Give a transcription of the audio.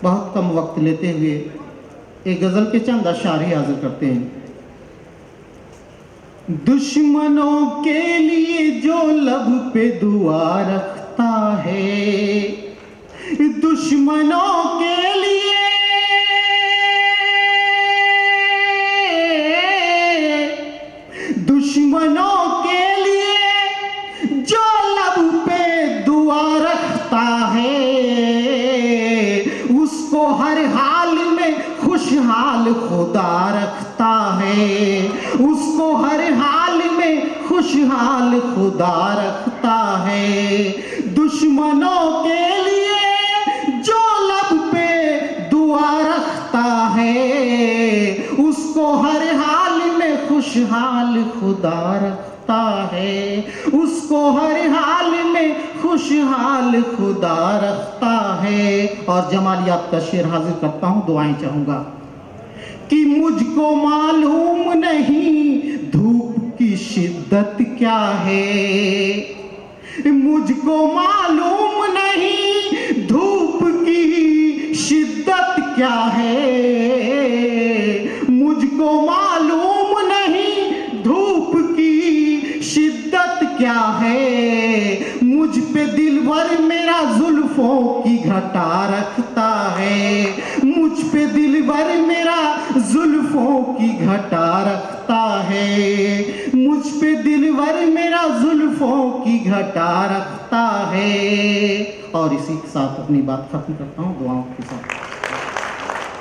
बहुत कम वक्त लेते हुए एक गज़ल के चंद अशार ही हाजिर करते हैं। दुश्मनों के लिए जो लब पे दुआ रखता है, दुश्मनों के लिए जो लब पे दुआ रखता है, उसको हर हाल में खुशहाल खुदा रखता है, उसको हर हाल में खुशहाल खुदा रखता है। दुश्मनों के लिए जो लब पे दुआ रखता है, उसको हर हाल में खुशहाल खुदा रखता है, उसको हर हाल में खुशहाल खुदा रखता है। और जमालियात का शेर हाजिर करता हूँ, दुआएं चाहूँगा कि मुझको मालूम नहीं धूप की शिद्दत क्या है, मुझको मालूम नहीं धूप की शिद्दत क्या है, मुझको मालूम नहीं धूप की शिद्दत क्या है। मुझ पे दिलवर मेरा जुल्फों की घटा रखता है, मुझ पे दिलवर मेरा जुल्फों की घटा रखता है, मुझ पे दिलवर मेरा जुल्फों की घटा रखता है। और इसी के साथ अपनी बात खत्म करता हूँ दुआओं के साथ।